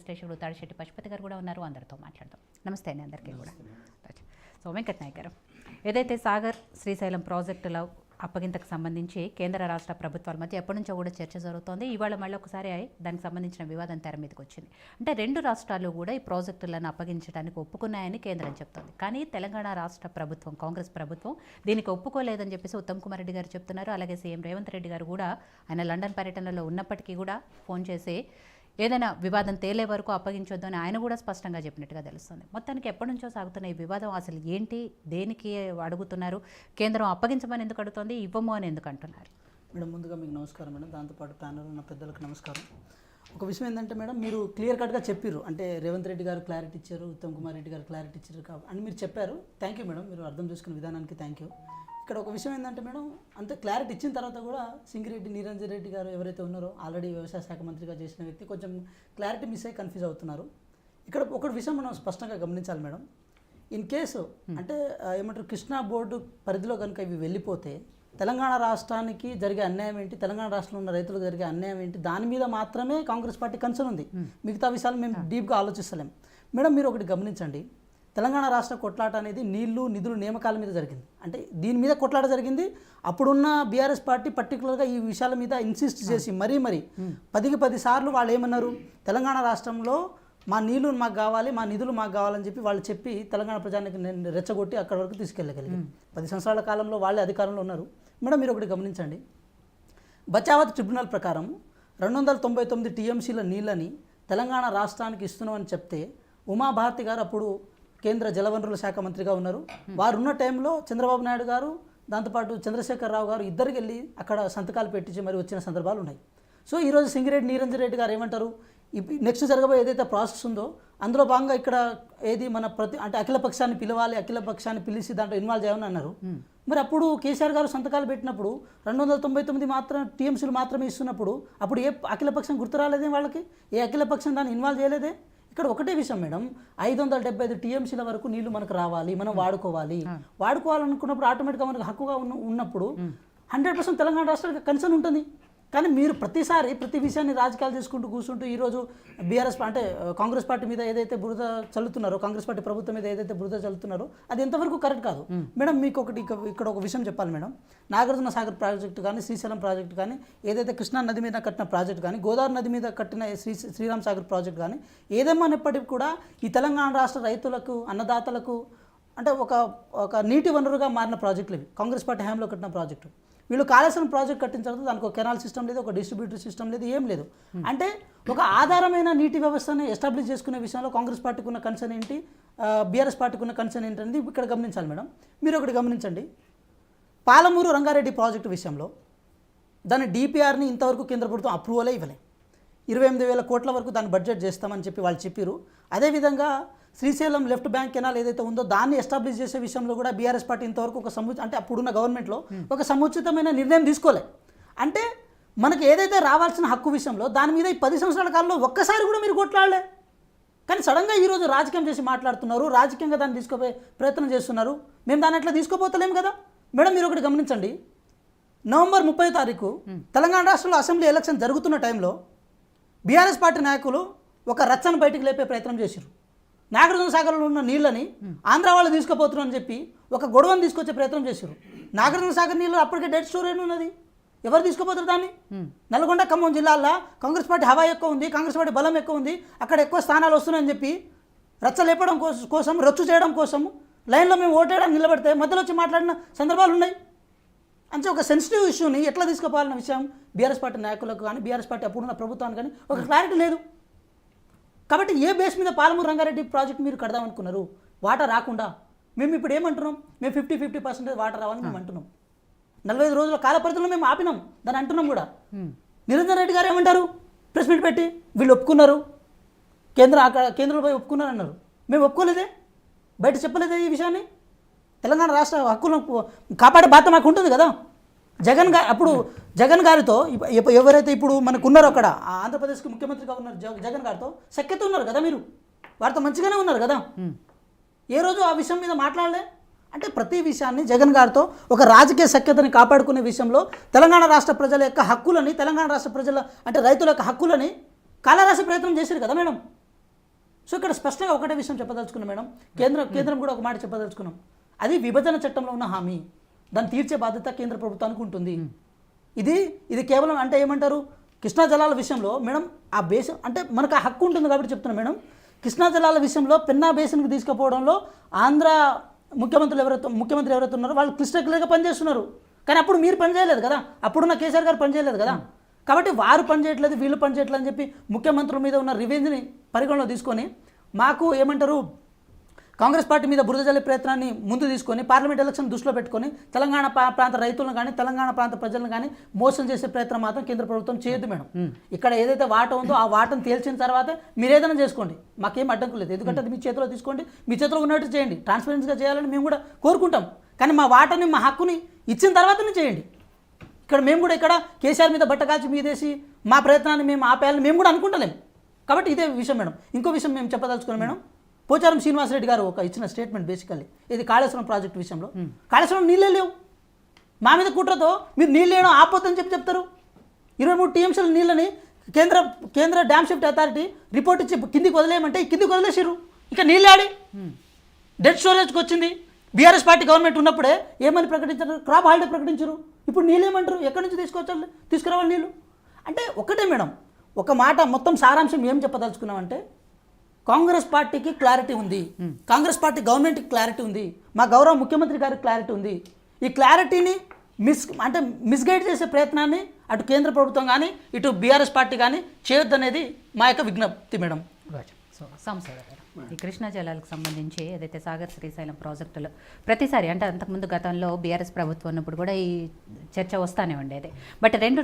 విశ్లేషకుడు తాడిశెట్టి పశుపతి గారు కూడా ఉన్నారు. అందరితో మాట్లాడదాం. నమస్తే అండి అందరికీ కూడా. సో వెంకట్ నాయక్ గారు, ఏదైతే సాగర్ శ్రీశైలం ప్రాజెక్టుల అప్పగింతకు సంబంధించి కేంద్ర రాష్ట్ర ప్రభుత్వాల మధ్య ఎప్పటి నుంచో కూడా చర్చ జరుగుతోంది. ఇవాళ మళ్ళీ ఒకసారి దానికి సంబంధించిన వివాదం తెర మీదకి వచ్చింది. అంటే రెండు రాష్ట్రాలు కూడా ఈ ప్రాజెక్టులను అప్పగించడానికి ఒప్పుకున్నాయని కేంద్రం చెప్తోంది. కానీ తెలంగాణ రాష్ట్ర ప్రభుత్వం, కాంగ్రెస్ ప్రభుత్వం దీనికి ఒప్పుకోలేదని చెప్పేసి ఉత్తమ్ కుమార్ రెడ్డి గారు చెప్తున్నారు. అలాగే సీఎం రేవంత్ రెడ్డి గారు కూడా ఆయన లండన్ పర్యటనలో ఉన్నప్పటికీ కూడా ఫోన్ చేసి ఏదైనా వివాదం తేలే వరకు అప్పగించొద్దు అని ఆయన కూడా స్పష్టంగా చెప్పినట్టుగా తెలుస్తుంది. మొత్తానికి ఎప్పటి నుంచో సాగుతున్న ఈ వివాదం అసలు ఏంటి, దేనికి అడుగుతున్నారు, కేంద్రం అప్పగించమని ఎందుకు అడుగుతోంది, ఇవ్వము అని ఎందుకు అంటున్నారు? మేడం, ముందుగా మీకు నమస్కారం మేడం. దాంతోపాటు ప్యానల్ ఉన్న పెద్దలకు నమస్కారం. ఒక విషయం ఏంటంటే మేడం, మీరు క్లియర్ కట్గా చెప్పారు. అంటే రేవంత్ రెడ్డి గారు క్లారిటీ ఇచ్చారు, ఉత్తమ్ కుమార్ రెడ్డి గారు క్లారిటీ ఇచ్చారు అని మీరు చెప్పారు. థ్యాంక్ యూ మేడం, మీరు అర్థం చేసుకున్న విధానానికి థ్యాంక్ యూ. ఇక్కడ ఒక విషయం ఏంటంటే మేడం, అంతే క్లారిటీ ఇచ్చిన తర్వాత కూడా సింగిరెడ్డి నిరంజన్ రెడ్డి గారు ఎవరైతే ఉన్నారో, ఆల్రెడీ వ్యవసాయ శాఖ మంత్రిగా చేసిన వ్యక్తి, కొంచెం క్లారిటీ మిస్ అయ్యి కన్ఫ్యూజ్ అవుతున్నారు. ఇక్కడ ఒక విషయం మనం స్పష్టంగా గమనించాలి మేడం. ఇన్ కేసు అంటే ఏమంటారు, కృష్ణా బోర్డు పరిధిలో కనుక ఇవి వెళ్ళిపోతే తెలంగాణ రాష్ట్రానికి జరిగే అన్యాయం ఏంటి, తెలంగాణ రాష్ట్రంలో ఉన్న రైతులకు జరిగే అన్యాయం ఏంటి, దాని మీద మాత్రమే కాంగ్రెస్ పార్టీ కన్సర్న్ ఉంది. మిగతా విషయాలు మేము డీప్గా ఆలోచిస్తలేం. మేడం, మీరు ఒకటి గమనించండి, తెలంగాణ రాష్ట్ర కొట్లాట అనేది నీళ్లు నిధులు నియామకాల మీద జరిగింది. అంటే దీని మీద కొట్లాట జరిగింది. అప్పుడున్న బీఆర్ఎస్ పార్టీ పర్టికులర్గా ఈ విషయాల మీద ఇన్సిస్ట్ చేసి మరీ 10 సార్లు వాళ్ళు ఏమన్నారు, తెలంగాణ రాష్ట్రంలో మా నీళ్లు మాకు కావాలి, మా నిధులు మాకు కావాలని చెప్పి వాళ్ళు చెప్పి తెలంగాణ ప్రజానికి రెచ్చగొట్టి అక్కడి వరకు తీసుకెళ్ళగలిగారు. 10 సంవత్సరాల కాలంలో వాళ్ళే అధికారంలో ఉన్నారు. మేడం, మీరు ఒకటి గమనించండి, బచావత్ ట్రిబ్యునల్ ప్రకారం 299 టీఎంసీల నీళ్ళని తెలంగాణ రాష్ట్రానికి ఇస్తున్నామని చెప్తే ఉమాభారతి గారు అప్పుడు కేంద్ర జలవనరుల శాఖ మంత్రిగా ఉన్నారు. వారు ఉన్న టైంలో చంద్రబాబు నాయుడు గారు, దాంతోపాటు చంద్రశేఖరరావు గారు ఇద్దరికి వెళ్ళి అక్కడ సంతకాలు పెట్టించి మరి వచ్చిన సందర్భాలు ఉన్నాయి. సో ఈరోజు సింగిరెడ్డి నిరంజన్ రెడ్డి గారు ఏమంటారు, నెక్స్ట్ జరగబోయే ఏదైతే ప్రాసెస్ ఉందో అందులో భాగంగా ఇక్కడ ఏది మన అంటే అఖిల పక్షాన్ని పిలవాలి, అఖిల పక్షాన్ని పిలిచి దాంట్లో ఇన్వాల్వ్ చేయాలని అన్నారు. మరి అప్పుడు కేసీఆర్ గారు సంతకాలు పెట్టినప్పుడు 299 మాత్రం టీఎంసీలు మాత్రమే ఇస్తున్నప్పుడు అప్పుడు ఏ అఖిల పక్షం గుర్తు రాలేదే వాళ్ళకి, ఏ అఖిల పక్షం దాన్ని ఇన్వాల్వ్ చేయలేదే. ఇక్కడ ఒకటే విషయం మేడం, 575 టీఎంసీల వరకు నీళ్లు మనకు రావాలి, మనం వాడుకోవాలనుకున్నప్పుడు ఆటోమేటిక్గా మనకు హక్కుగా ఉన్నప్పుడు 100% తెలంగాణ రాష్ట్రానికి కన్సర్న్ ఉంటుంది. కానీ మీరు ప్రతిసారి ప్రతి విషయాన్ని రాజకీయాలు చేసుకుంటూ కూర్చుంటూ ఈరోజు బీఆర్ఎస్ అంటే కాంగ్రెస్ పార్టీ మీద ఏదైతే బురద చల్లుతున్నారో, కాంగ్రెస్ పార్టీ ప్రభుత్వం మీద ఏదైతే బురద చల్లుతున్నారో అది ఎంతవరకు కరెక్ట్ కాదు. మేడం, మీకు ఇక్కడ ఒక విషయం చెప్పాలి మేడం, నాగార్జున సాగర్ ప్రాజెక్టు కానీ, శ్రీశైలం ప్రాజెక్టు కానీ, ఏదైతే కృష్ణా నది మీద కట్టిన ప్రాజెక్టు కానీ, గోదావరి నది మీద కట్టిన శ్రీరామ్ సాగర్ ప్రాజెక్టు కానీ, ఏదేమన్నప్పటికీ కూడా ఈ తెలంగాణ రాష్ట్ర రైతులకు, అన్నదాతలకు అంటే ఒక నీటి వనరుగా మారిన ప్రాజెక్టులు ఇవి. కాంగ్రెస్ పార్టీ హయాంలో కట్టిన ప్రాజెక్టు. వీళ్ళు కాళేశ్వరం ప్రాజెక్ట్ కట్టిన తర్వాత దానికి ఒక కెనాల్ సిస్టమ్ లేదు, ఒక డిస్ట్రిబ్యూటరీ సిస్టమ్ లేదు, ఏం లేదు. అంటే ఒక ఆధారమైన నీటి వ్యవస్థని ఎస్టాబ్లిష్ చేసుకునే విషయంలో కాంగ్రెస్ పార్టీకి ఉన్న కన్సర్న్ ఏంటి, బీఆర్ఎస్ పార్టీకి ఉన్న కన్సర్న్ ఏంటనేది ఇక్కడ గమనించాలి మేడం. మీరు ఒకటి గమనించండి, పాలమూరు రంగారెడ్డి ప్రాజెక్టు విషయంలో దాని డిపిఆర్ని ఇంతవరకు కేంద్ర ప్రభుత్వం అప్రూవలే ఇవ్వలేదు. 28,000 కోట్ల వరకు దాన్ని బడ్జెట్ చేస్తామని చెప్పి వాళ్ళు చెప్పారు. అదేవిధంగా శ్రీశైలం లెఫ్ట్ బ్యాంక్ కెనాల్ ఏదైతే ఉందో దాన్ని ఎస్టాబ్లిష్ చేసే విషయంలో కూడా బీఆర్ఎస్ పార్టీ ఇంతవరకు అంటే అప్పుడున్న గవర్నమెంట్లో ఒక సముచితమైన నిర్ణయం తీసుకోలే. అంటే మనకు ఏదైతే రావాల్సిన హక్కు విషయంలో దాని మీద ఈ 10 సంవత్సరాల కాలంలో ఒక్కసారి కూడా మీరు కొట్లాడలే. కానీ సడన్గా ఈరోజు రాజకీయం చేసి మాట్లాడుతున్నారు, రాజకీయంగా దాన్ని తీసుకోపోయే ప్రయత్నం చేస్తున్నారు. మేము దాన్ని అట్లా తీసుకోపోతలేము కదా. మేడం, మీరు ఒకటి గమనించండి, నవంబర్ 30వ తారీఖు తెలంగాణ రాష్ట్రంలో అసెంబ్లీ ఎలక్షన్ జరుగుతున్న టైంలో బీఆర్ఎస్ పార్టీ నాయకులు ఒక రచ్చను బయటికి లేపే ప్రయత్నం చేశారు. నాగార్జున సాగర్లో ఉన్న నీళ్ళని ఆంధ్ర వాళ్ళు తీసుకుపోతున్నారని చెప్పి ఒక గొడవను తీసుకొచ్చే ప్రయత్నం చేశారు. నాగార్జున సాగర్ నీళ్ళు అప్పటికే డెడ్ స్టోరేజ్ ఉన్నది, ఎవరు తీసుకుపోతారు దాన్ని? నల్గొండ, ఖమ్మం జిల్లాల్లో కాంగ్రెస్ పార్టీ హవా ఎక్కువ ఉంది, కాంగ్రెస్ పార్టీ బలం ఎక్కువ ఉంది, అక్కడ ఎక్కువ స్థానాలు వస్తున్నాయని చెప్పి రచ్చ లేపడం కోసం, రచ్చు చేయడం కోసం లైన్లో మేము ఓటేయడానికి నిలబడితే మధ్యలో వచ్చి మాట్లాడిన సందర్భాలు ఉన్నాయి. అంటే ఒక సెన్సిటివ్ ఇష్యూని ఎట్లా తీసుకుపోవాలన్న విషయం బీఆర్ఎస్ పార్టీ నాయకులకు కానీ, బీఆర్ఎస్ పార్టీ అప్పుడున్న ప్రభుత్వానికి కానీ ఒక క్లారిటీ లేదు. కాబట్టి ఏ బేస్ మీద పాలమూరు రంగారెడ్డి ప్రాజెక్ట్ మీరు కడదామనుకున్నారు? వాటర్ రాకుండా మేము ఇప్పుడు ఏమంటున్నాం, మేము 50% వాటర్ రావాలని మేము అంటున్నాం. 45 రోజుల కాల పరిధిలో మేము ఆపినాం దాన్ని అంటున్నాం కూడా. నిరంజన్ రెడ్డి గారు ఏమంటారు, ప్రెస్ మీట్ పెట్టి వీళ్ళు ఒప్పుకున్నారు, కేంద్రంలో పోయి ఒప్పుకున్నారు అన్నారు. మేము ఒప్పుకోలేదే, బయట చెప్పలేదే ఈ విషయాన్ని. తెలంగాణ రాష్ట్ర హక్కులను కాపాడే బాధ్యత మాకు ఉంటుంది కదా. అప్పుడు జగన్ గారితో ఎవరైతే ఇప్పుడు మనకు ఉన్నారో అక్కడ ఆంధ్రప్రదేశ్కి ముఖ్యమంత్రిగా ఉన్నారు జగన్ గారితో సఖ్యత ఉన్నారు కదా, మీరు వారితో మంచిగానే ఉన్నారు కదా. ఏ రోజు ఆ విషయం మీద మాట్లాడలే. అంటే ప్రతి విషయాన్ని జగన్ గారితో ఒక రాజకీయ సఖ్యతని కాపాడుకునే విషయంలో తెలంగాణ రాష్ట్ర ప్రజల యొక్క హక్కులని, తెలంగాణ రాష్ట్ర ప్రజల అంటే రైతుల యొక్క హక్కులని కాలరాసే ప్రయత్నం చేశారు కదా మేడం. సో ఇక్కడ స్పష్టంగా ఒకటే విషయం చెప్పదలుచుకున్నాం మేడం, కేంద్రం కూడా ఒక మాట చెప్పదలుచుకున్నాం, అది విభజన చట్టంలో ఉన్న హామీ, దాన్ని తీర్చే బాధ్యత కేంద్ర ప్రభుత్వానికి ఉంటుంది. ఇది కేవలం అంటే ఏమంటారు, కృష్ణా జలాల విషయంలో మేడం ఆ బేసిన్ అంటే మనకు ఆ హక్కు ఉంటుంది కాబట్టి చెప్తున్నాం మేడం. కృష్ణా జలాల విషయంలో పెన్నా బేసిన్కి తీసుకుపోవడంలో ఆంధ్ర ముఖ్యమంత్రి ఎవరైతే ఉన్నారో వాళ్ళు క్లిష్టగా పనిచేస్తున్నారు. కానీ అప్పుడు మీరు పనిచేయలేదు కదా, అప్పుడున్న కేసీఆర్ గారు పనిచేయలేదు కదా. కాబట్టి వారు పనిచేయట్లేదు, వీళ్ళు పనిచేయట్లేదు అని చెప్పి ముఖ్యమంత్రుల మీద ఉన్న రివెంజ్ని పరిగణలో తీసుకొని మాకు ఏమంటారు కాంగ్రెస్ పార్టీ మీద బురద జల్లే ప్రయత్నాన్ని ముందు తీసుకొని పార్లమెంట్ ఎలక్షన్ దృష్టిలో పెట్టుకొని తెలంగాణ ప్రాంత రైతులను కానీ తెలంగాణ ప్రాంత ప్రజలను కానీ మోసం చేసే ప్రయత్నం మాత్రం కేంద్ర ప్రభుత్వం చేయొద్దు మేడం. ఇక్కడ ఏదైతే వాటా ఉందో ఆ వాటను తేల్చిన తర్వాత మీరు ఏదైనా చేసుకోండి, మాకేం అడ్డంకు లేదు. ఎందుకంటే అది మీ చేతిలో తీసుకోండి, మీ చేతిలో ఉన్నట్టు చేయండి, ట్రాన్స్పరెన్సీగా చేయాలని మేము కూడా కోరుకుంటాం. కానీ మా వాటాని మా హక్కుని ఇచ్చిన తర్వాతనే చేయండి. ఇక్కడ మేము కూడా ఇక్కడ కేసీఆర్ మీద బట్టకాల్చి మీదేసి మా ప్రయత్నాన్ని మేము ఆపేయాలని మేము కూడా అనుకుంటలేము. కాబట్టి ఇదే విషయం మేడం. ఇంకో విషయం మేము చెప్పదలుచుకున్నాం మేడం, పోచారం శ్రీనివాసరెడ్డి గారు ఒక ఇచ్చిన స్టేట్మెంట్ బేసికల్లీ ఇది కాళేశ్వరం ప్రాజెక్టు విషయంలో. కాళేశ్వరం నీళ్ళే లేవు, మా మీద కుట్రతో మీరు నీళ్ళు లేవడం ఆపోతుందని చెప్తారు. 23 టీఎంసీల నీళ్ళని కేంద్ర డ్యామ్ షిఫ్ట్ అథారిటీ రిపోర్ట్ ఇచ్చి కిందికి వదిలేయమంటే కిందికి వదిలేసారు. ఇక నీళ్ళు ఆడి డెడ్ స్టోరేజ్కి వచ్చింది. బీఆర్ఎస్ పార్టీ గవర్నమెంట్ ఉన్నప్పుడే ఏమని ప్రకటించారు, క్రాప్ హాలిడే ప్రకటించారు. ఇప్పుడు నీళ్ళు ఏమంటారు, ఎక్కడి నుంచి తీసుకురావాలి నీళ్ళు అంటే ఒకటే మేడం. ఒక మాట మొత్తం సారాంశం ఏం చెప్పదలుచుకున్నామంటే కాంగ్రెస్ పార్టీకి క్లారిటీ ఉంది, కాంగ్రెస్ పార్టీ గవర్నమెంట్కి క్లారిటీ ఉంది, మా గౌరవ ముఖ్యమంత్రి గారికి క్లారిటీ ఉంది. ఈ క్లారిటీని మిస్గైడ్ చేసే ప్రయత్నాన్ని అటు కేంద్ర ప్రభుత్వం కానీ ఇటు బీఆర్ఎస్ పార్టీ కానీ చేయొద్దనేది మా యొక్క విజ్ఞప్తి మేడం. సో సాంబశివరావు గారు, ఈ కృష్ణా జలాలకు సంబంధించి ఏదైతే సాగర్ శ్రీశైలం ప్రాజెక్టులు ప్రతిసారి అంటే అంతకుముందు గతంలో బీఆర్ఎస్ ప్రభుత్వం ఉన్నప్పుడు కూడా ఈ చర్చ వస్తానే ఉండేది. బట్ రెండు